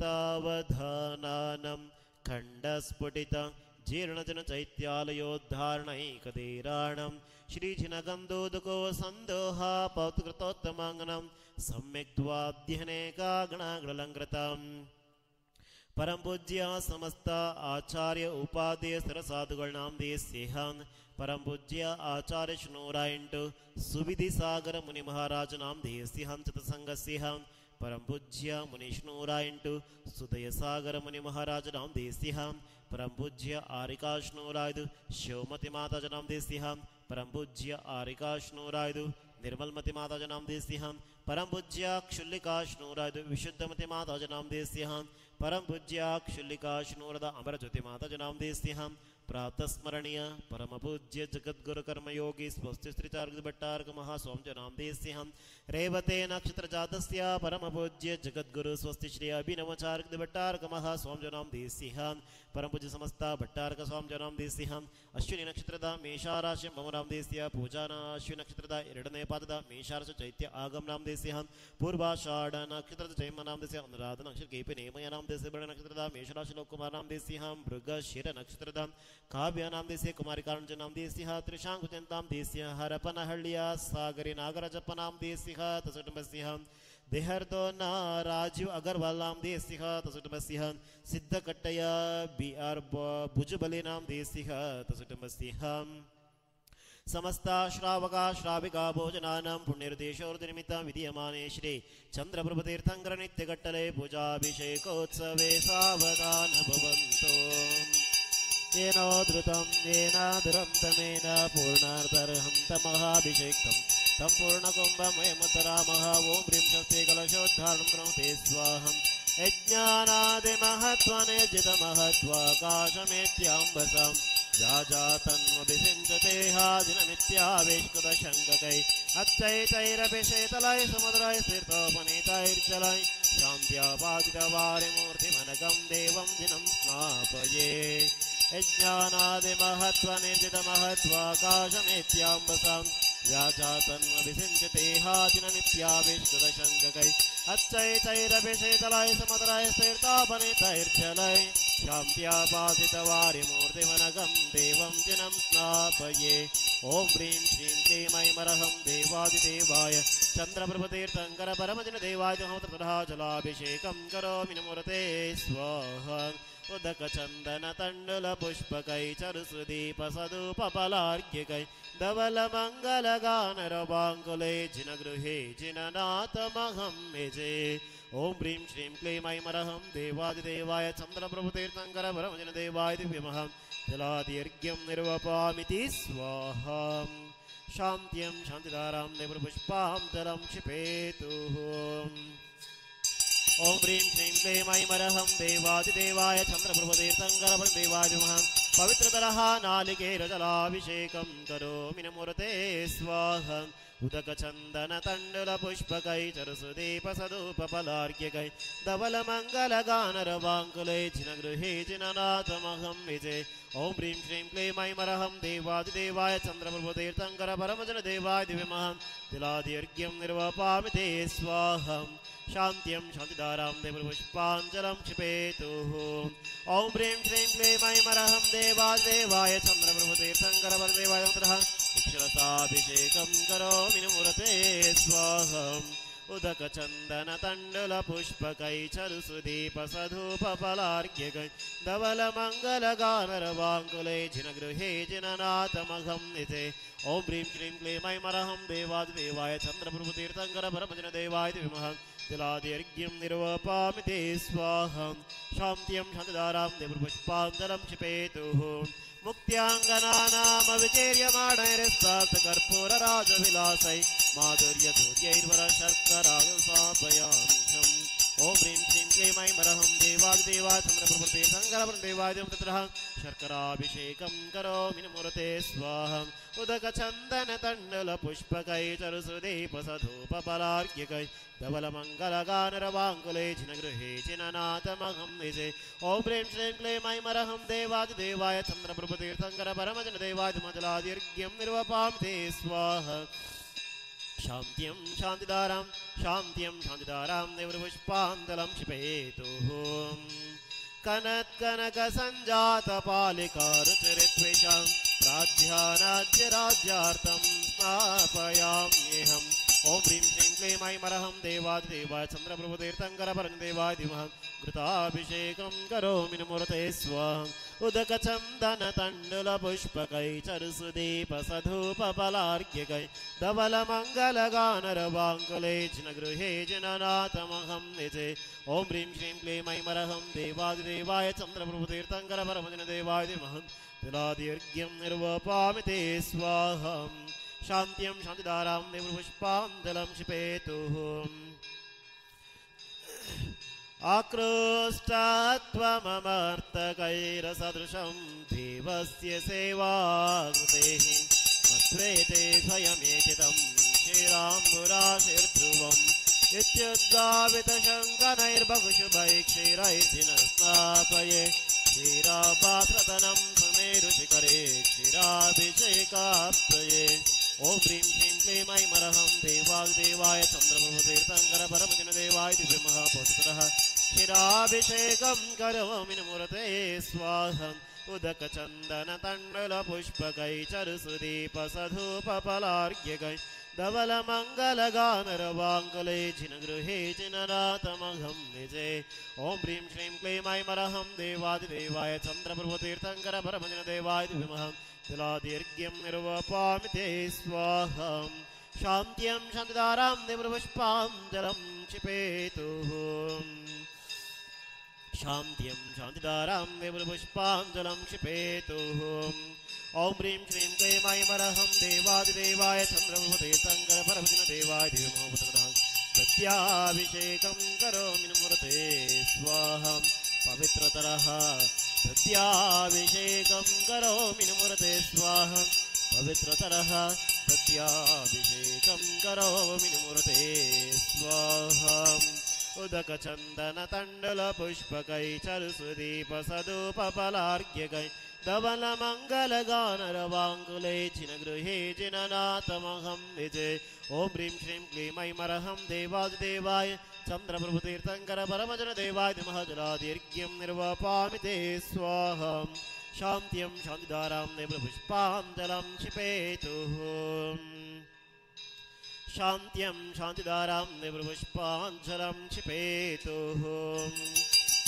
तत्तावधानानं खण्डस्फुटित जीर्णजन चैत्यालयोद्धारणैकधीराणं श्रीजिनगन्धोदको सन्दोहा पौत्कृतोत्तमाङ्गनं सम्यक् द्वाध्यनेकागणाग्रलङ्कृतम् परम पूज्य समस्त आचार्य उपाध्याय सरसाधुगणाम देस्यहं परम पूज्य आचार्य श्नोरायंटु सुविधि सागर मुनि महाराज नाम देस्यहं चतसंगस्यहं परम पूज्य मुनि श्नोरायंटु सुदय सागर मुनि महाराज नाम देस्यहं परम पूज्य आरिका श्नोरायदु शिवमति माता जनाम देस्यहं परम पूज्य आरिका श्नोरायदु निर्मलमति माता जनाम देस्यहं परम पूज्य क्षुल्लिका श्नोरायदु विशुद्धमति माता जनाम देस्यहं परम पूज्य क्षुल्लिका श्नोरद अमर ज्योति माता जनाम देस्यहं प्रातः स्मरणीय परम पूज्य जगद्गुरु कर्मयोगी स्वस्ति श्री चार्ग भट्टारक महास्वामी जनाम देस्यहं रेवते नक्षत्र जातस्य परम पूज्य जगद्गुरु स्वस्ति श्री अभिनव चार्ग भट्टारक महास्वामी जनाम देस्यहं परम पूज्य समस्त भट्टारक स्वामी जनाम देस्यहं अश्विनी नक्षत्ರದ ಮೇಷರಾಶಿ ಮಮರಾಮ ದೇಸ್ಯ ಪೂಜಾನ ಅಶ್ವಿನಿ ನಕ್ಷತ್ರದ ಎರಡನೇ ಪಾದದ ಮೇಷರಾಶಿ ಚೈತ್ಯ ಆಗಮ ನಾಮ ದೇಸ್ಯಹಂ ಪೂರ್ವಾಷಾಢ ನಕ್ಷತ್ರದ ಜೈಮ ನಾಮ ದೇಸ್ಯ ಅನುರಾಧ ನಕ್ಷತ್ರ ಕೇಪಿ ನೇಮಯ ನಾಮ ದೇಸ್ಯ ಬಳ ನಕ್ಷತ್ರದ ಮೇಷರಾಶಿ ಲೋಕುಮಾರ ನಾಮ ದೇಸ್ಯಹಂ ಮೃಗಶಿರ ನಕ್ಷತ್ರದ ಕಾವ್ಯ ನಾಮ ದೇಸ್ಯ ಕುಮಾರಿ ಕಾರಂಜ ನಾಮ ದೇಸ್ಯ ತ್ರಿಶಾಂಕುಚಂತ ನಾಮ ದೇಸ್ಯ ಹರಪನಹಳ್ಳಿಯ ಸಾಗರಿ ನಾಗರಾಜಪ್ಪ ನಾಮ ದೇಸ್ಯ ತಸಟಮಸ್ಯಹಂ देहरदो ना राजीव अग्रवाल नाम देसिह तसुटमस्यह सिद्धकट्टय BR भुजबली नाम देसिह तसुटमस्यह समस्त श्रावका श्राविका भोजनानां पुण्यर्देशोर्निमित्तं विधीयमाने श्री चंद्रप्रभु तीर्थंकर नित्यकट्टले पूजाभिषेकोत्सवे सावधान भवन्तु येनो धृतं येन दुरन्तमेन पूर्णार्थर्हन्तमहाभिषेकम् तम पूर्णकुंभमयमुद्धरामः ओं ह्रीं शक्ति कलशोद्धारणं कृणुते स्वाहं यज्ञानादिमहत्त्वनिर्जितमहत्त्वाकाशमेत्याम्बसं जाजातन्वभिषिञ्चते हादिनमित्यावेष्कृतशङ्ककै अच्छैतैरभिषेतलै समुद्रैस्तीर्थोपनीतैर्जलै शान्त्यापादितवारिमूर्तिमनघं देवं दिनं स्नापये यज्ञानादिमहत्त्वनिर्जितमहत्त्वाकाशमेत्याम्बसं व्याजातन्वभिषिञ्चते हादिनमित्यावेष्कृतशङ्ककै अच्छैतैरभिषेतलै समुद्रैस्तीर्थोपनीतैर्जलै शान्त्यापादितवारिमूर्तिमनघं देवं दिनं स्नापये ओं ह्रीं श्रीं क्लीं ऐमरहं देवादिदेवाय चन्द्रप्रभुतीर्थंकर परमजनदेवाय होत्रतः जलाभिषेकं करोमि नमोरते स्वाहा उदक चंदन तंडुल पुष्पकै चरुसुदीप सदुपफलार्घ्यकै धवल मंगल गान रवांकुले जिनगृहे जिननाथमहं मेजे ओं ह्रीं श्रीं क्लीं ऐमरहं देवादिदेवाय चन्द्रप्रभुतीर्थंकर परमजनदेवाय दिव्यमहं जलादिर्घ्यं निर्वपामिति स्वाहा शान्त्यं शान्तिधारां देवपुष्पां जलं क्षिपेतुः ओं ह्रीं श्रीं क्लीं ऐमरहं देवादिदेवाय चन्द्रप्रभुतीर्थंकर परमदेवाय नमः पवित्रतरः नालिकेरजलाभिषेकं करोमि नमोरते स्वाहा उदक चंदन तंडुल पुष्पकै चरुसुदीप सदुपफलार्घ्यकै धवल मंगल गान रवांकुले जिनगृहे जिननाथमहं विजे ओं ह्रीं श्रीं क्लीं ऐमरहं देवादिदेवाय चन्द्रप्रभुतीर्थंकर परमजनदेवाय दिव्यमहं जलादिर्घ्यं निर्वपामि ते स्वाहा शान्त्यं शान्तिधारां देवपुष्पाञ्जलं क्षिपेतुः ओं ह्रीं श्रीं क्लीं ऐमरहं देवादिदेवाय चन्द्रप्रभुतीर्थंकर परमदेवाय नमः अक्षरसाभिषेकं करोमि नमोरते स्वाहा उदक चंदन तंडुल पुष्पकै चरुसुदीप सधूपफलार्घ्यकै धवल मंगल गान रवांकुले जिनगृहे जिननाथमहं निजे ओं ह्रीं श्रीं क्लीं ऐमरहं देवादिदेवाय चन्द्रप्रभुतीर्थंकर परमजनदेवाय दिव्यमहं जलादिर्घ्यं निर्वपामि ते स्वाहा शान्त्यं शान्तिधारां देवपुष्पाञ्जलं क्षिपेतुः मुक्त्याङ्गनानामविचेर्यमाणैरस्तात्कर्पूरराजविलासै माधुर्यधुर्यैर्वरशर्करागसापयाम्यहम् ओं ह्रीं श्रीं क्लीं ऐमरहं देवादिदेवाय चन्द्रप्रभुतीर्थंकर परमदेवाय ततः शर्कराभिषेकं करोमि नमोरते स्वाहा उदक चंदन तंडुल पुष्पकै चरुसुदीप सधूपफलार्घ्यकै धवल मंगल गान रवांकुले जिनगृहे जिननाथमहं विजे ओं ह्रीं श्रीं क्लीं ऐमरहं देवादिदेवाय चन्द्रप्रभुतीर्थंकर परमजनदेवाय जलादिर्घ्यं निर्वपामि ते स्वाहा शान्त्यं शान्तिदारां शान्त्यं शान्तिदारां देवपुष्पाञ्जलं क्षिपेतुः कनत्कनकसञ्जातपालिकारुचिरित्वेषां राज्यानाज्यराज्यार्थं स्थापयाम्यहम् ॐ ह्रीं श्रीं क्लीं ऐं मरहं देवादिदेवाय चन्द्रप्रभुतीर्थङ्करपरमदेवाय धीमहि घृताभिषेकं करोमि नमोऽर्थे स्वाहा उदकचन्दनतण्डुलपुष्पकैः धवलमङ्गलगानरवाङ्कुले जिनगृहे जिननाथमहं निजे ॐ ह्रीं श्रीं क्लीं ऐं मरहं देवादिदेवाय चन्द्रप्रभुतीर्थङ्करपरमदेवाय धीमहि तिलादीर्घ्यं निर्वपामि ते स्वाहा शान्त्यं शान्तिदारां देवपुष्पाञ्जलं क्षिपेतुः आकृष्टत्वममर्तकैरसदृशं देवस्य सेवाकृतेः मत्वेते स्वयमेचितं क्षीराम्बुराशिर्ध्रुवम् इत्युद्गावितशङ्कनैर्बहुशुभैः क्षीरैर्धिनस्नापये क्षीरापात्रतनं सुमेरुशिखरे क्षीराभिषेकाप्तये ॐ ह्रीं श्रीं क्लीं ऐं मरहं देवादिदेवाय चन्द्रप्रभुतीर्थङ्करपरमजिनदेवाय दिव्यमहापुत्रः क्षीराभिषेकं करोमि नमोऽर्थे स्वाहा उदकचन्दनतण्डुलपुष्पकैः धवलमङ्गलगानरवाङ्कुले जिनगृहे जिननाथमहं निजे ॐ ह्रीं श्रीं क्लीं ऐं मरहं देवादिदेवाय चन्द्रप्रभुतीर्थङ्करपरमजिनदेवाय दिव्यमहं तिलादीर्घ्यं निर्वपामि ते स्वाहा शान्त्यं शान्तिदारां देवपुष्पाञ्जलं क्षिपेतुः शान्त्यं शान्तिदारां देवपुष्पाञ्जलं क्षिपेतुः ॐ ह्रीं श्रीं क्लीं ऐं मरहं देवादिदेवाय चन्द्रप्रभुतीर्थङ्करपरमजिनदेवाय धीमहि सत्याभिषेकं करोमि नमोऽर्थे स्वाहा पवित्रतरः सत्याभिषेकं करोमि नमोऽर्थे स्वाहा पवित्रतरः सत्याभिषेकं करोमि नमोऽर्थे स्वाहा उदकचन्दनतण्डुलपुष्पकैः चरुसुदीपसदुपफलार्घ्यकैः धवलमङ्गलगानरवाङ्कुले जिनगृहे जिननाथमहं निजे ॐ ह्रीं श्रीं क्लीं ऐं मरहं देवादिदेवाय चन्द्रप्रभुतीर्थङ्करपरमजिनदेवाय धीमहि जलादीर्घ्यं निर्वपामि ते स्वाहा शान्त्यं शान्तिदारां देवपुष्पाञ्जलं क्षिपेतुः शान्त्यं शान्तिदारां देवपुष्पाञ्जलं क्षिपेतुः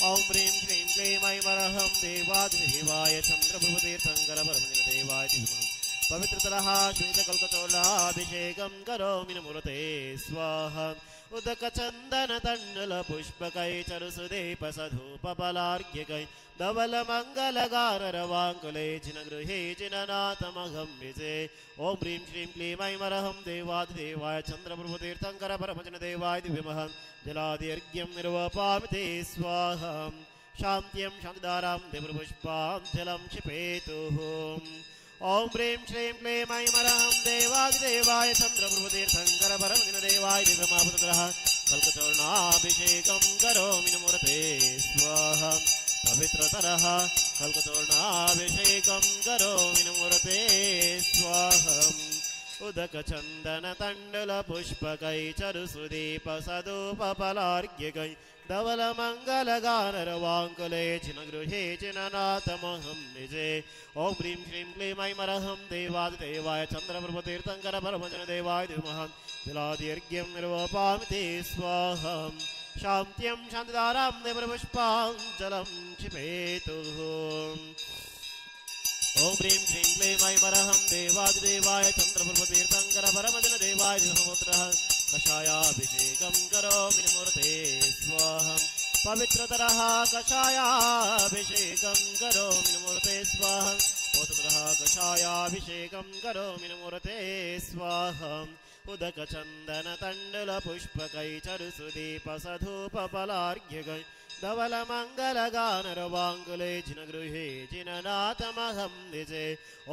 ॐ ह्रीं श्रीं क्लीं ऐं मरहं देवादिदेवाय चन्द्रप्रभुतीर्थङ्करपरमजिनदेवाय धीमहि पवित्रतरः श्वेतकल्कचोलाभिषेकं करोमि नमोऽर्थे स्वाहा उदकचन्दनतण्डुलपुष्पकैः चरुसुदीपसधूपफलार्घ्यकैः धवलमङ्गलगानरवाङ्कुले जिनगृहे जिननाथमहं निजे ॐ ह्रीं श्रीं क्लीं ऐं मरहं देवादिदेवाय चन्द्रप्रभुतीर्थङ्करपरमजिनदेवाय दिव्यमहं जलादीर्घ्यं निर्वपामि ते स्वाहा शान्त्यं शान्तिदारां देवपुष्पाञ्जलं क्षिपेतुः ॐ ह्रीं श्रीं क्लीं ऐं मरहं देवादिदेवाय चन्द्रप्रभुतीर्थङ्करपरमजिनदेवाय दिव्यमहापुत्रः कल्कचूर्णाभिषेकं करोमि नमोऽर्थे स्वाहा पवित्रतरः कल्कचूर्णाभिषेकं करोमि नमोऽर्थे स्वाहा उदकचन्दनतण्डुलपुष्पकैः चरुसुदीपसदुपफलार्घ्यकैः धवलमङ्गलगानरवाङ्कुले जिनगृहे जिननाथमहं निजे ॐ ह्रीं श्रीं क्लीं ऐं मरहं देवादिदेवाय चन्द्रप्रभुतीर्थङ्करपरमजिनदेवाय धीमहि तिलादीर्घ्यं निर्वपामि ते स्वाहा शान्त्यं शान्तिदारां देवपुष्पाञ्जलं क्षिपेतुः ॐ ह्रीं श्रीं क्लीं ऐं मरहं देवादिदेवाय चन्द्रप्रभुतीर्थङ्करपरमजिनदेवाय धीमहि कषायाभिषेकं करोमि नमोऽर्थे स्वाहा पवित्रतरः कषायाभिषेकं करोमि नमोऽर्थे स्वाहा पवित्रतरः कषायाभिषेकं करोमि नमोऽर्थे स्वाहा उदकचन्दनतण्डुलपुष्पकैः चरुसुदीपसधूपफलार्घ्यकैः धवलमङ्गलगानरवाङ्कुले जिनगृहे जिननाथमहं निजे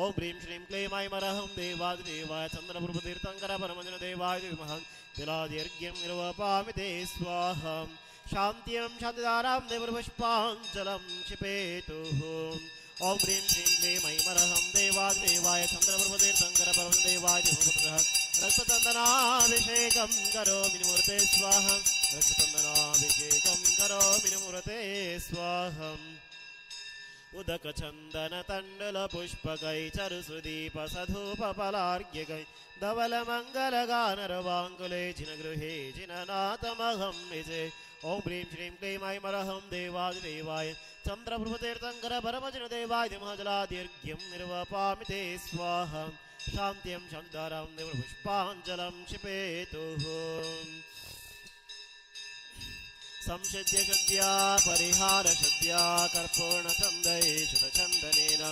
ॐ ह्रीं श्रीं क्लीं ऐं मरहं देवादिदेवाय चन्द्रप्रभुतीर्थङ्करपरमजिनदेवाय धीमहि तिलादीर्घ्यं निर्वपामि ते स्वाहा शान्त्यं शान्तिदारां देवपुष्पाञ्जलं क्षिपेतुः ॐ ह्रीं श्रीं क्लीं ऐं मरहं देवादिदेवाय चन्द्रप्रभुतीर्थङ्करपरमजिनदेवाय धीमहि रक्तचन्दनाभिषेकं करोमि मूर्ते स्वाहा रक्तचन्दनाभिषेकं करोमि मूर्ते स्वाहा उदकचन्दनतण्डुलपुष्पकै चरुसुदीपसधूपफलार्घ्यकै धवलमङ्गलगानरवाङ्कुले जिनगृहे जिननाथमहं निजे ॐ ह्रीं श्रीं क्लीं ऐमरहं देवादिदेवाय चन्द्रप्रभुतीर्थङ्कर परमजनदेवाय महाजलादीर्घ्यं निर्वपामि ते स्वाहा शान्त्यं शान्तिदारां देवपुष्पाञ्जलं क्षिपेतुः संसिद्ध्य शुद्ध्या परिहार शुद्ध्या कर्पूर्णचन्दैशतचन्दनेन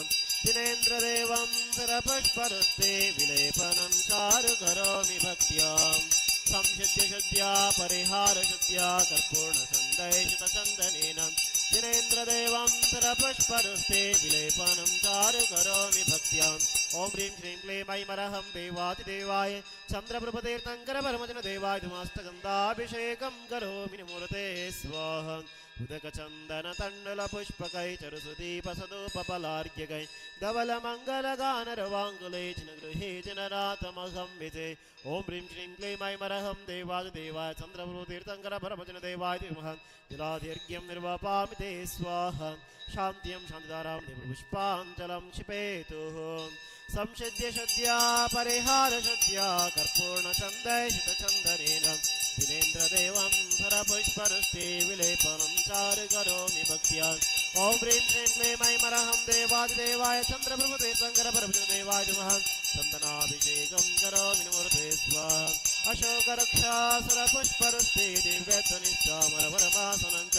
दिनेन्द्रदेवं सरपुष्परुस्ते विलेपनं चारु करोमि भक्त्यां संसिद्ध्य शुद्ध्या परिहार शुद्ध्या कर्पूर्णचन्दैशतचन्दनेन दिनेन्द्रदेवं सरपुष्परुस्ते विलेपनं चारु करोमि भक्त्यां ॐ ह्रीं श्रीं क्लीं ऐमरहं देवादिदेवाय चन्द्रप्रभुतीर्थङ्कर परमजनदेवाय धूमाष्टगन्धाभिषेकं करोमि मूर्ते स्वाहा उदकचन्दनतण्डुलपुष्पकै चरुसुदीपसदूपफलार्घ्यकै धवलमङ्गलगानरवाङ्कुले जिनगृहे जिननाथमहं विजे ॐ ह्रीं श्रीं क्लीं ऐमरहं देवादिदेवाय चन्द्रप्रभुतीर्थङ्कर परमजनदेवाय धीमहि जलादीर्घ्यं निर्वपामि ते स्वाहा शान्त्यं शान्तिदारां देवपुष्पाञ्जलं क्षिपेतुः संसिद्ध्य शुद्ध्या परिहार शुद्ध्या कर्पूर्णचन्दैशतचन्दनेन दिनेन्द्रदेवं सरपुष्परुस्ते विलेपनं चारु करोमि भक्त्या ॐ ह्रीं श्रीं क्लीं ऐमरहं देवादिदेवाय चन्द्रप्रभुतीर्थङ्कर परमजनदेवाय धीमहि चन्दनाभिषेकं करोमि मूर्ते स्वाहा अशोकरक्षासुरपुष्परुस्ते दिव्यध्वनिश्चामरवरमासनं च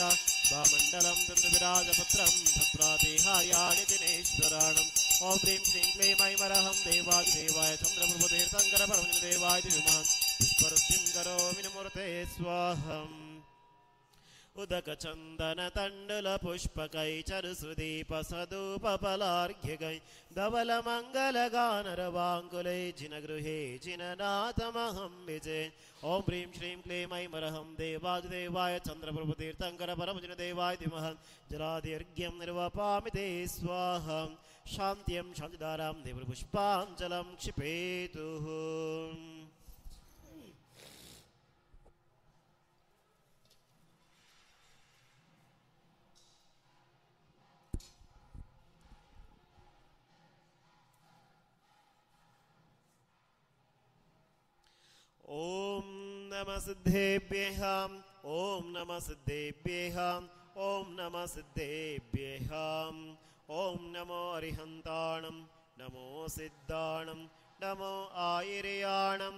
वामण्डलं दन्तविराजपुत्रं तत्प्रातिहार्याणि दिनेश्वराणम् ॐ ह्रीं श्रीं क्लीं ऐमरहं देवादिदेवाय चन्द्रप्रभुतीर्थङ्कर परमजनदेवाय धीमहि पुष्परुस्तिं करोमि मूर्ते स्वाहा उदकचन्दनतण्डुलपुष्पकै चरुसुदीपसदूपफलार्घ्यकै धवलमङ्गलगानरवाङ्कुले जिनगृहे जिननाथमहं विजे ॐ ह्रीं श्रीं क्लीं ऐमरहं देवादिदेवाय चन्द्रप्रभुतीर्थङ्कर परमजनदेवाय धीमहि जलादीर्घ्यं निर्वपामि ते स्वाहा शान्त्यं शान्तिदारां देवपुष्पाञ्जलं क्षिपेतुः ॐ नमः सिद्धेभ्यः ॐ नमः सिद्धेभ्यः ॐ नमः सिद्धेभ्यः ॐ नमो अरिहन्ताणं नमो सिद्धाणं नमो आयर्याणं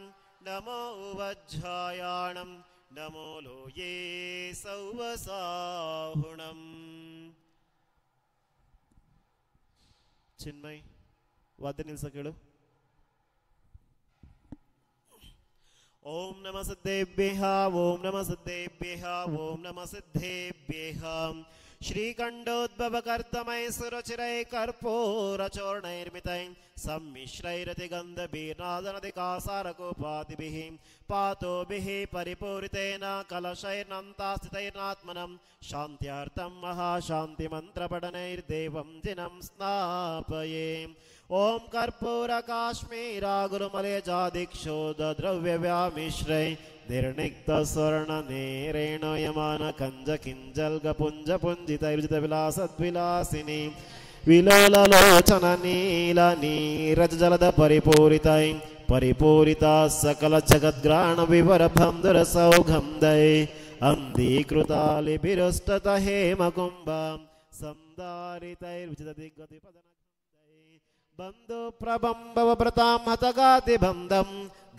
नमो उवज्झायाणं नमो लोये सौवसाहुणम् चिन्मय वाद्य निल्सकेळु ॐ नमः सिद्धेभ्यः ॐ नमः सिद्धेभ्यः ॐ नमः सिद्धेभ्यः श्रीकण्ठोद्भवकर्तमैः सुरचिरैः कर्पूरचूर्णैर्मितैः सम्मिश्रैरतिगन्धभिर्नादनदिकासारकोपादिभिः पातोभिः परिपूरितेन कलशैर्नन्तास्थितैर्नात्मनं शान्त्यार्थं महाशान्तिमन्त्रपठनैर्देवं दिनं स्नापये ॐ कर्पूरकाश्मीरागुरुमलेजादिक्षोदद्रव्यव्यामिश्रै निर्णिक्तस्वर्णनेरेण यमानकञ्जकिञ्जल्गपुञ्जपुञ्जितैर्जितविलासद्विलासिनी विलोललोचननीलनीरजजलदपरिपूरितै परिपूरिता सकलजगद्ग्राणविवरभन्धुरसौगन्धै अन्धीकृतालिभिरुष्टत हेमकुम्भां संदारितैर्विजितदिग्गतिपदनगन्धै बन्धु प्रबम्बवव्रतां हतगातिबन्धं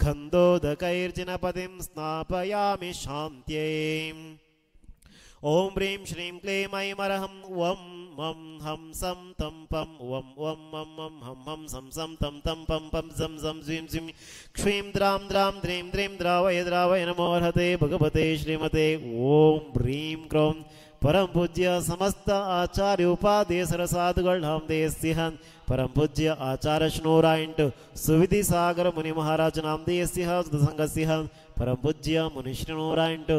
गन्धोदकैर्जिनपतिं स्नापयामि शान्त्यै ॐ ह्रीं श्रीं क्लीं ऐमरहं वं मं हं सं तं पं वं वं मं मं हं हं सं सं तं तं पं पं सं सं श्रीं श्रीं क्ष्मीं द्रां द्रां द्रीं द्रीं द्रावय द्रावय नमोऽर्हते भगवते श्रीमते ॐ ह्रीं क्रों परम पूज्य समस्त आचार्य उपाध्याय सरसाधुगळ नाम देस्यः परम पूज्य आचार्य श्नोरायंट सुविधि सागर मुनि महाराज नाम देस्यः सुदसंगस्यः परम पूज्य मुनि श्नोरायंट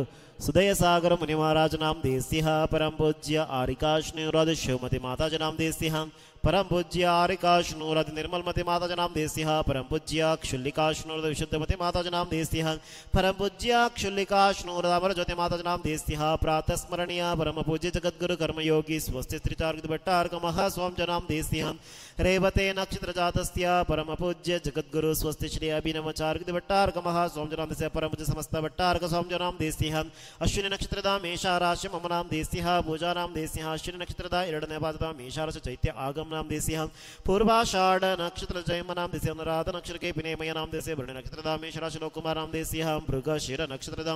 सुदय सागर मुनि महाराज नाम देस्यः परम पूज्य आरिका श्नोराज शिवमती माताज नाम देस्यः परम पूज्य आरिकाश्नूरद निर्मलमति माताजी नाम देस्यः परम पूज्य क्षुल्लिकाश्नूरद विशुद्धमति माताजी नाम देस्यः परम पूज्य क्षुल्लिकाश्नूरद अमरज्योति माताजी नाम देस्यः प्रातः स्मरणीय परम पूज्य जगद्गुरु कर्मयोगी स्वस्ति स्त्रीचार्ग भट्टार्क महास्वाम जनाम देस्यः रेवते नक्षत्र जातस्य परम पूज्य जगद्गुरु स्वस्ति श्री अभिनवचार्ग भट्टार्क महास्वाम जनाम देस्यः परम पूज्य समस्त भट्टार्क स्वाम जनाम देस्यः अश्विनी नक्षत्रदा मेषाराशि मम नाम देस्यः पूजा नाम देस्यः अश्विनी नक्षत्रदा ಎರಡನೇ ಪಾದದ ಮೇಷಾರಾಶ ಚೈತ್ಯ ಆಗಮ ನಾಮ ದೇಸ್ಯಃ ಪೂರ್ವಾಷಾಢ ನಕ್ಷತ್ರ ಜಯಮ ನಾಮ ದೇಸ್ಯಃ ಅನುರಾಧ ನಕ್ಷತ್ರಕ್ಕೆ ವಿನಯಮಯ ನಾಮ ದೇಸ್ಯಃ ಭರಣಿ ನಕ್ಷತ್ರದ ಮೇಷರಾಶಿ ಲೋಕುಮಾರ ನಾಮ ದೇಸ್ಯಃ ಮೃಗಶಿರ ನಕ್ಷತ್ರದ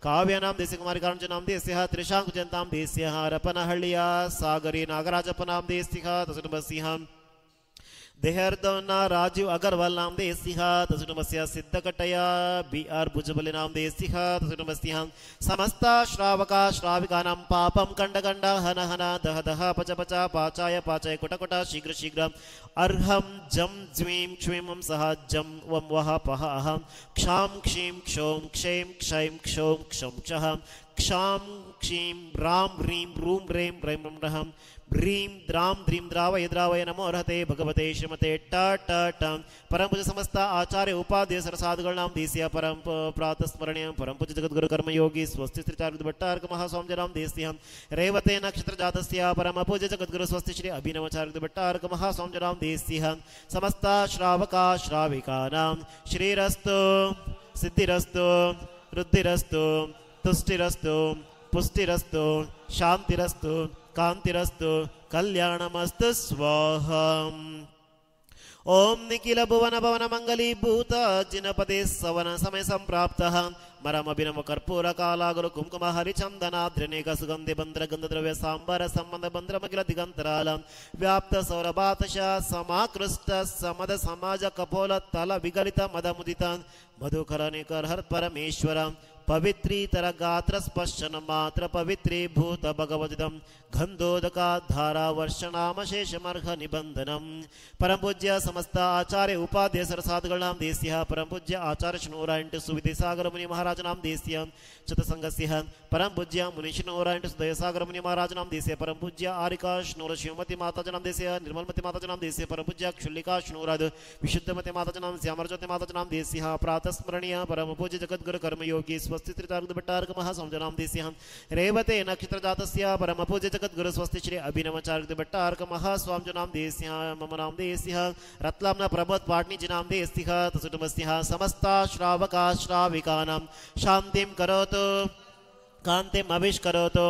ಕಾವ್ಯ ನಾಮ ದೇಸ್ಯ ಕುಮಾರಿ ಕಾಂಚ ನಾಮ ದೇಸ್ಯಃ ತ್ರಿಶಾಂಕು ಜಂತಾಂ ದೇಸ್ಯಃ ರಪನಹಳ್ಳಿಯ ಸಾಗರಿ ನಾಗರಾಜಪ್ಪ ನಾಮ ದೇಸ್ಯಃ ತಸುನಬಸ್ಯಃ देहर्दौना राजीव अगरवाल नाम देस्यः तसुनमस्य सिद्धकटय BR भुजबली नाम देस्यः तसुनमस्य समस्त श्रावका श्राविकानां पापं कंड हन हन दह दह पच पच पाचाय पाचाय कुट कुट शीघ्र शीघ्र अर्हं जं ज्वीं क्ष्वीं सह जं वं वह पह अहं क्षां क्षीं क्षौं क्षें क्षैं क्षौं क्षं क्षः क्षां क्षीं रां ह्रीं रूं रें रैं रं रहं ह्रीं द्रां द्रीं द्रावय द्रावय नमो अर्हते भगवते श्रीमते ट परम पूज्य समस्त आचार्य उपाध्याय सरसाधुगळ नाम देस्यः परम प्रातः स्मरणीय परम पूज्य जगद्गुरु कर्मयोगी स्वस्ति स्त्रीचार्ग भट्टार्क महास्वामी जनाम देस्यः रेवते नक्षत्र जातस्य परम पूज्य जगद्गुरु स्वस्ति श्री अभिनवचार्ग भट्टार्क महास्वामी जनाम देस्यः समस्त श्रावका श्राविकानां श्रीरस्तु सिद्धिरस्तु वृद्धिरस्तु तुष्टिरस्तु पुष्टिरस्तु शांतिरस्तु कांतिरस्तु कल्याणमस्तु स्वाहा ओम निखिल भुवन भवन मंगलीभूत जिनपदे सवन समय संप्राप्तः मरम अभिनव कर्पूर कालागुरु कुंकुम हरिचंदनाद्रनेक सुगंधि बंद्र गंध द्रव्य सांबर संबंध बंद्र मगिल दिगंतराल व्याप्त सौरभातश समाकृष्ट समद समाज कपोल तल विगलित मद मुदित मधुकर निकर हर परमेश्वर पवित्रीतर गात्र स्पर्शन मात्र पवित्री भूत भगवदिदं गंधोदका धारा वर्षनाम शेषमर्घ निबंधनम परम पूज्य समस्त आचार्य उपाध्याय सरसाधुगळ नाम देस्यः परम पूज्य आचार्य श्नूरायण सुविधि सागर मुनि महाराज नाम देस्यः चतुसंगस्यः परम पूज्य मुनि श्नूरायण सुदय सागर मुनि महाराज नाम देस्यः परम पूज्य आरिका श्नूर शिवमती माता नाम देस्यः निर्मलमती माता नाम देस्यः परम पूज्य क्षुल्लिका श्नूराद विशुद्धमती माता नाम श्यामरज्योति माता नाम देस्यः प्रातः स्मरणीय परम पूज्य जगद्गुरु कर्मयोगी स्वस्ति त्रितार्ग भट्टार्क महास्वामी नाम देस्यः रेवते नक्षत्र जातस्य परम पूज्य जगद्गुरु स्वस्ति श्री अभिनवचार्ग भट्टार्क महास्वामी नाम देस्यः मम नाम देस्यः रत्लाम्ना प्रबोध पाटनी जी नाम देस्यः तसुटमस्यः समस्त श्रावका श्राविकानां शांतिं करोतु कांतिम् अभिष्करोतु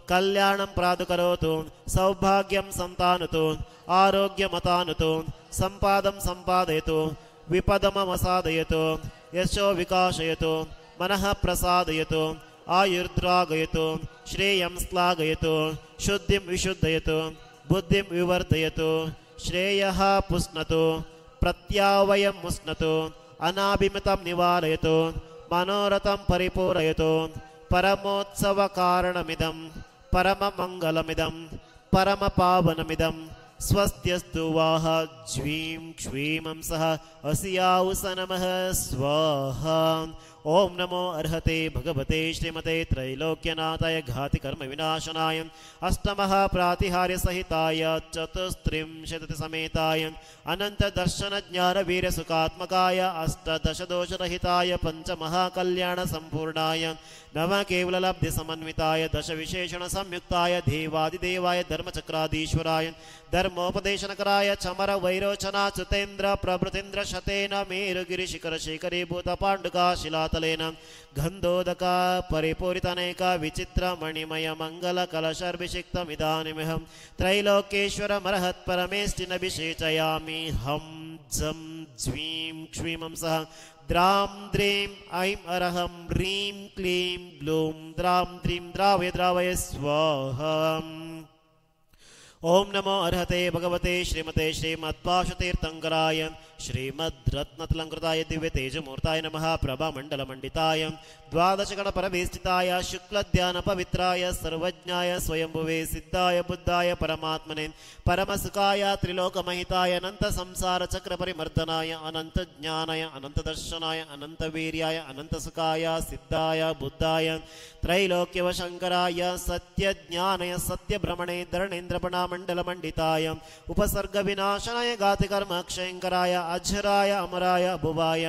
कल्याणं प्रादुकरोतु सौभाग्यं संतानतु आरोग्यमतानतु संपादं संपादयतु विपदमवसादयतु यशो विकासयतु मनः प्रसादयतु आयुर्द्रागयतु श्रेयं श्लाघयतु शुद्धिं विशुद्धयतु बुद्धिं विवर्धयतु श्रेयः पुष्णतु प्रत्यावयं मुष्णतु अनाभिमतं निवारयतु मनोरथं परिपूरयतु परमोत्सवकारणमिदं परममङ्गलमिदं परमपावनमिदं स्वस्त्यस्तु वाह ज्वीं क्ष्वीं सह अस्याउस नमः स्वाहा ओम नमो अर्हते भगवते श्रीमते त्रैलोक्यनाथाय घाति कर्म विनाशनाय अष्टमः प्रातिहार्य सहिताय चतुस्त्रिंशत् समेताय अनंत दर्शन ज्ञान वीर सुखात्मकाय अष्टदश दोष रहिताय पंचमः कल्याण संपूर्णाय नव केवल लब्धि समन्विताय दश विशेषण संयुक्ताय देवादिदेवाय धर्मचक्राधीश्वराय धर्मोपदेशनकराय चमर वैरोचना चुतेन्द्र प्रभृतेन्द्र शतेन मेरुगिरि शिखर शेखरी भूत पाण्डुका शिलातलेन गंधोदका परिपूरितनेक विचित्र मणिमय मंगल कलशाभिषिक्तमिदानीमहं त्रैलोकेश्वर मरहत् परमेष्टिनभिषेचयामि हम जं ज्वीं क्ष्वीं सह द्रां द्रीं ऐं अरहं ह्रीं क्लीं ब्लूं द्रां द्रीं द्रावय द्रावय स्वाहा ओम नमो अर्हते भगवते श्रीमते श्रीमत्पाशुतीर्थंकराय श्रीमद्रत्नतलङ्कृताय दिव्यतेजमूर्ताय नमः प्रभामण्डलमण्डिताय द्वादशगणपरवेष्टिताय शुक्लध्यानपवित्राय सर्वज्ञाय स्वयंभुवे सिद्धाय बुद्धाय परमात्मने परमसुखाय त्रिलोकमहिताय अनन्तसंसारचक्रपरिमर्दनाय अनन्तज्ञानाय अनन्तदर्शनाय अनन्तवीर्याय अनन्तसुखाय सिद्धाय बुद्धाय त्रैलोक्यवशङ्कराय सत्यज्ञानाय सत्यभ्रमणे धरणेन्द्रपणामण्डलमण्डिताय उपसर्गविनाशनाय घातिकर्मक्षयङ्कराय अजराय अमराय अभुवाय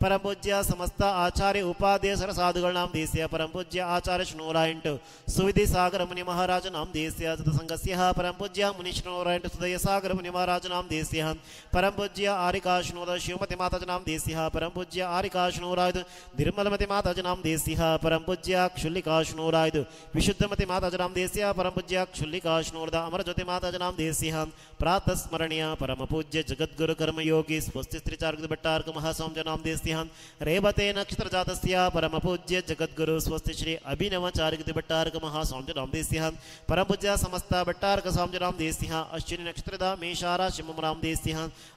परमपूज्य समस्त आचार्य उपाध्याय सरसाधुगळ नाम देस्य परमपूज्य आचार्य श्नूरायंट सुविधि सागर मुनि महाराज नाम देस्य सतसंगस्य परमपूज्य मुनि श्नूरायंट सुदय सागर मुनि महाराज नाम देस्य परमपूज्य आरिका श्नूर शिवमति माताज नाम देस्य परमपूज्य आरिका श्नूरायद निर्मलमति माताज नाम देस्य परमपूज्य क्षुल्लिका श्नूरायद विशुद्धमति माताज नाम देस्य परमपूज्य क्षुल्लिका श्नूरद अमरज्योति माताज नाम देस्य प्रातः स्मरणीय परमपूज्य जगद्गुरु कर्मयोगी स्वस्ति स्त्रीचार्ग भट्टार्क महास्वामी नाम देस्य रेवते नक्षत्र जातस्य परमपूज्य जगद्गुरु स्वस्ति श्री अभिनवचार्य भट्टार्क महास्वामी नाम देस्य परमपूज्य समस्त भट्टार्क स्वामी नाम देस्य अश्विनी नक्षत्ರದ ಮೇಷರಾಶಿ ರಾಮ ದೇಸ್ಯ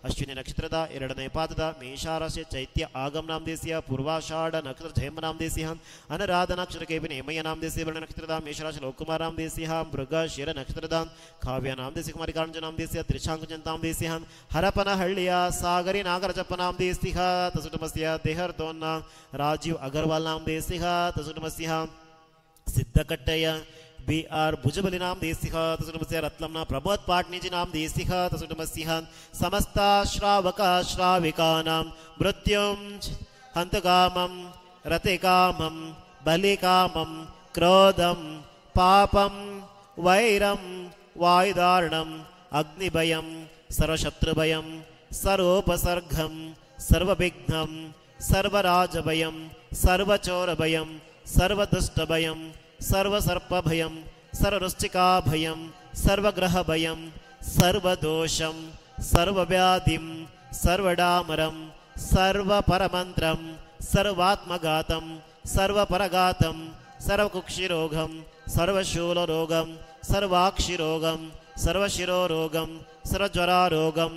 ಅಶ್ವಿನಿ ನಕ್ಷತ್ರದ ಎರಡನೇ ಪಾದದ ಮೇಷರಾಶಿ ಚೈತ್ಯ ಆಗಮ ನಾಮ ದೇಸ್ಯ ಪೂರ್ವಾಷಾಢ ನಕ್ಷತ್ರ ಜಯಮ ನಾಮ ದೇಸ್ಯ ಅನುರಾಧ ನಕ್ಷತ್ರ ಕೇಪಿ ನೇಮಯ ನಾಮ ದೇಸ್ಯ ವರ್ಣ ನಕ್ಷತ್ರದ ಮೇಷರಾಶಿ ಲೋಕುಮಾರ ನಾಮ ದೇಸ್ಯ ಮೃಗ ಶಿರ ನಕ್ಷತ್ರದ ಕಾವ್ಯ ನಾಮ ದೇಸ್ಯ ಕುಮಾರಿ ಕಾಂಜ ನಾಮ ದೇಸ್ಯ ತ್ರಿಶಾಂಕ ನಾಮ ದೇಸ್ಯ ಹರಪನಹಳ್ಳಿಯ ಸಾಗರಿ ನಾಗರಜಪ್ಪ ನಾಮ ದೇಸ್ಯ ತಸುಟಮಸ್ಯ ದೇಹರ್ತೋನ್ನ ರಾಜೀವ್ ಅಗರ್ವಾಲ್ ನಾಮ ದೇಸ್ಯ ತಸುಟಮಸ್ಯ ಸಿದ್ದಕಟ್ಟಯ್ಯ BR भुजबली नाम देसिह तसुटमस्य रत्लम्ना प्रबोध पाटनीजी नाम देसिह तसुटमस्य समस्त श्रावका श्राविकानां मृत्युं हन्तकामं रतिकामं बलिकामं क्रोधं पापं वैरं वायुदारणं अग्निभयं सर्वशत्रुभयं सर्वोपसर्गं सर्वविघ्नं सर्वराजभयं सर्वचोरभयं सर्वदुष्टभयं सर्वसर्पभयं सर्ववृश्चिकाभयं सर्वग्रहभयं सर्वदोषं सर्वव्याधिं सर्वडामरं सर्वपरमन्त्रं सर्वात्मघातं सर्वपरघातं सर्वकुक्षिरोगं सर्वशूलरोगं सर्वाक्षिरोगं सर्वशिरोरोगं सर्वज्वरारोगं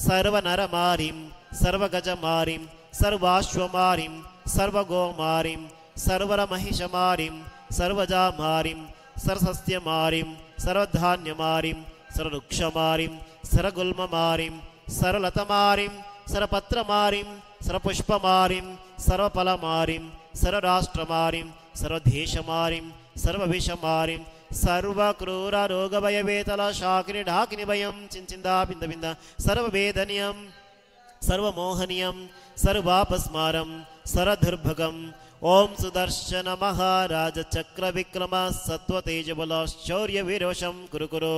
सर्वनरमारिं सर्वगजमारिं सर्वाश्वमारिं सर्वगोमारिं सर्वरमहिषमारिं सर्वजामारिं सर्वसस्यमारिं सर्वधान्यमारिं सर्ववृक्षमारिं सर्वगुल्ममारिं सर्वलतमारिं सर्वपत्रमारिं सर्वपुष्पमारिं सर्वफलमारिं सर्वराष्ट्रमारिं सर्वदेशमारिं सर्वविषमारिं सर्वक्रूररोगभयवेतलशाकिनि ढाकिनि भयं चिन्चिन्दा बिन्दबिन्द सर्ववेदनीयं सर्वमोहनीयं सर्वापस्मारं सर्वदुर्भगं ओम सुदर्शन महाराज चक्र विक्रम सत्वतेज बल शौर्य वीरोशम कुरु कुरु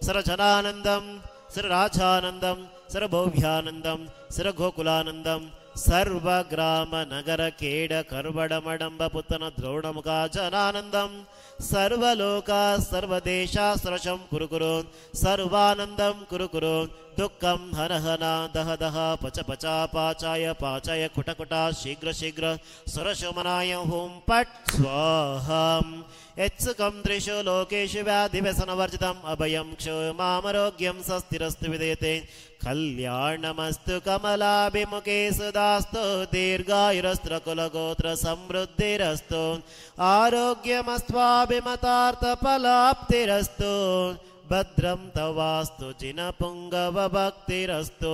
सरजनानंदम सरराजानंदम सरभव्यानंदम सरगोकुलानंदम सर्वग्राम नगर केड कर्वडमडंब पुतन द्रोणमुखा जनानंदम सर्वलोक सर्वदेश सरशम कुरु कुरु सर्वानंदम कुरु कुरु दुःखं हन हन दह दह पच पचा पाचाय पाचाय कुट कुटा शीघ्र शीघ्र सुरशोमनाय हुं पट स्वाहम् यत्सुखं त्रिषु लोकेषु व्याधिव्यसनवर्जितम् अभयं क्षोमामरोग्यं स्वस्तिरस्तु विधेयते कल्याणमस्तु कमलाभिमुखे सुदास्तु दीर्घायुरस्त्रकुलगोत्र समृद्धिरस्तु आरोग्यमस्त्वाभिमतार्थफलाप्तिरस्तु भद्रं तवास्तु जिनपुङ्गवभक्तिरस्तु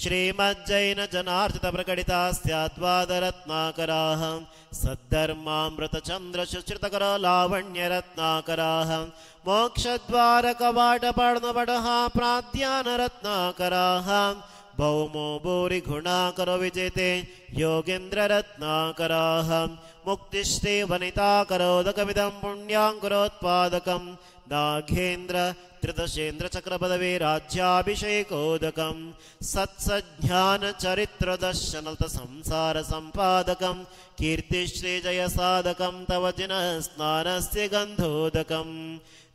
श्रीमज्जैन जनार्चित प्रकटिता स्याद्वादरत्नाकराः सद्धर्मामृतचन्द्रशुश्रितकर लावण्यरत्नाकराः मोक्षद्वारकवाटपर्णपटः प्राध्यानरत्नाकराः भौमो भूरि गुणाकर विजेते योगेन्द्ररत्नाकराः मुक्तिश्री वनिताकरोदकमिदं पुण्याङ्कुरोत्पादकं नागेन्द्र त्रिदशेन्द्र चक्रपदवी राज्याभिषेकोदकं सत्सज्ञानचरित्रदर्शनलत संसार संपादकं कीर्तिश्री जयसाधकं तव जिनस्नानस्य गन्धोदकं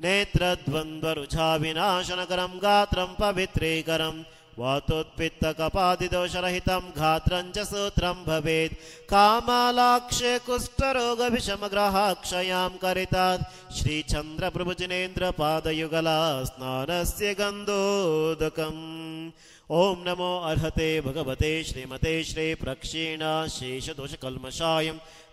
नेत्रद्वन्द्वरुचाविनाशनकरं गात्रं पवित्रीकरं वातोत्पित्तकपादिदोषरहितं घात्रं च सूत्रं भवेत् कामालाक्षे कुष्ठरोगविषमग्रहाक्षयां करितात् श्रीचन्द्रप्रभुजिनेन्द्रपादयुगला स्नानस्य गन्धोदकम् ओम नमो अर्हते भगवते श्रीमते श्री प्रक्षीणा शेषदोषकल्मषाय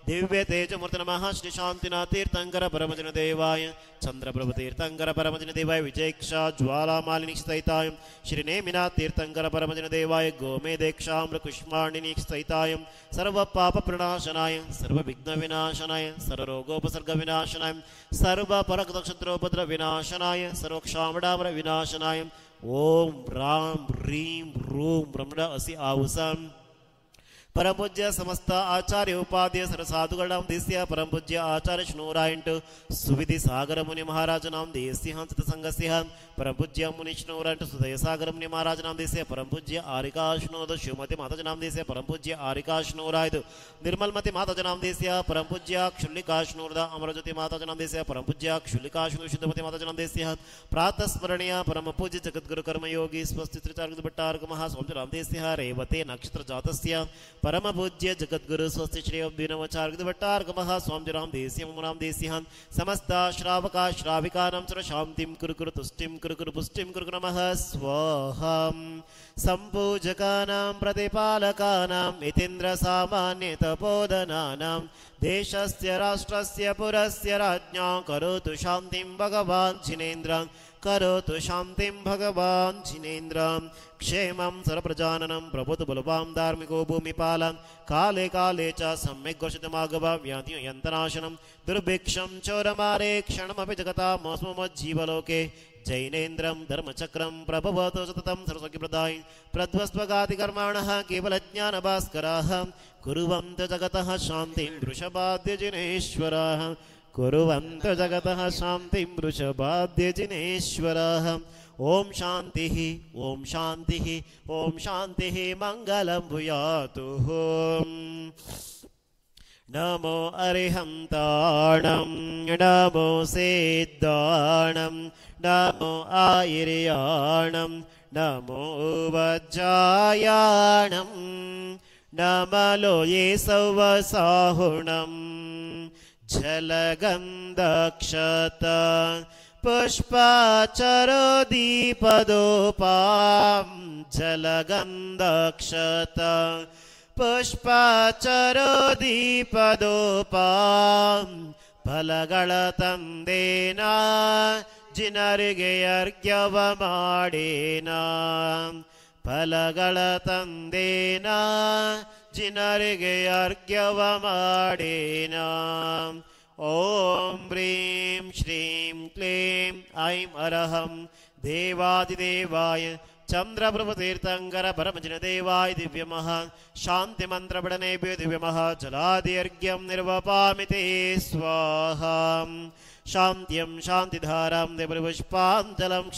दिव्य तेजमूर्ति नमः श्री शांतिनाथ तीर्थंकर परमजन देवाय चंद्रप्रभ तीर्थंकर परमजन देवाय विजयक्षा ज्वाला मालिनी सहिताय श्री नेमिनाथ तीर्थंकर परमजन देवाय गोमेदेक्षाम्र कुष्मांडिनी सहिताय सर्व पाप प्रणाशनाय सर्व विघ्न विनाशनाय सर्व रोगोपसर्ग विनाशनाय सर्व परक्षत्रोपद्र विनाशनाय सर्व क्षामडावर विनाशनाय ओम राम ह्रीं रूम ब्रह्मण असि आवसम परम पूज्य समस्त आचार्य उपाध्याय सरसाधुगण नाम देस्य परम पूज्य आचार्य श्नोरायंट सुविधि सागर मुनि महाराज नाम देस्य हंसत संगस्य परम पूज्य मुनि श्नोरायंट सुदय सागर मुनि महाराज नाम देस्य परम पूज्य आरिका श्नोद शिवमति माता नाम देस्य परम पूज्य आरिका श्नोरायद निर्मलमति माता नाम देस्य परम पूज्य क्षुल्लिका श्नोरदा अमरज्योति माता नाम देस्य परम पूज्य क्षुल्लिका शुद्धमति माता नाम देस्य प्रातः स्मरणीय परम पूज्य जगद्गुरु कर्मयोगी स्वस्ति त्रिचार्ग भट्टार्क महास्वामी नाम देस्य रेवते नक्षत्र जातस्य परम पूज्य जगद्गुरु स्वस्ति श्री अभिनवचार्ग भट्टार्क महास्वामी राम देस्य मुराम देस्य समस्त श्रावका श्राविकानां सर्व शांतिं कुरु कुरु तुष्टिं कुरु कुरु पुष्टिं कुरु कुरु नमः स्वाहा संपूजकानां प्रतिपालकानां इतीन्द्र सामान्य तपोधनानां देशस्य राष्ट्रस्य पुरस्य राज्ञा करोतु शांतिं भगवान् जिनेन्द्रं करोतु शांतिं भगवान् जिनेन्द्रं क्षेमं सर्वप्रजाननं प्रभुत बलवां धार्मिको भूमिपालं काले काले च सम्यक् घोषितमागव व्याधियन्तनाशनं दुर्भिक्षं चोरमारे क्षणमपि जगतामस्मज्जीवलोके जैनेन्द्रं धर्मचक्रं प्रभवतो सततं सर्वसौख्यप्रदाय प्रध्वस्त्वगादिकर्माणः केवलज्ञानभास्कराः कुर्वन्तु जगतः शान्तिं वृषभाद्यजिनेश्वराः कुर्वन्तु जगतः शान्तिं वृषभाद्यजिनेश्वराः ओम शांतिः ओम शांतिः मंगलं भूयातु नमो अरिहन्ताणं नमो सिद्धाणं नमो आयर्याणं नमो वज्रायाणं नमलो ये सौवसाहुणं जलगन्धक्षत पुष्पाचरोदीपदोपां जलगन्धक्षत पुष्पाचरोदीपदोपां फलगळतंदेन जिनरिगे अर्घ್ಯವಮಾಡೇನ फलगळतंदेन जिनरिगे अर्घ್ಯವಮಾಡೇನ ओम ह्रीं श्रीं क्लीं ऐं अरहं देवादिदेवाय चंद्रप्रभतीर्थंकर परमजनदेवाय दिव्यमः शान्तिमन्त्रपठनेभ्यो दिव्यमः जलादिर्घ्यं निर्वपामि ते स्वाहा शान्त्यं शान्तिधारां देवपुष्पाञ्जलं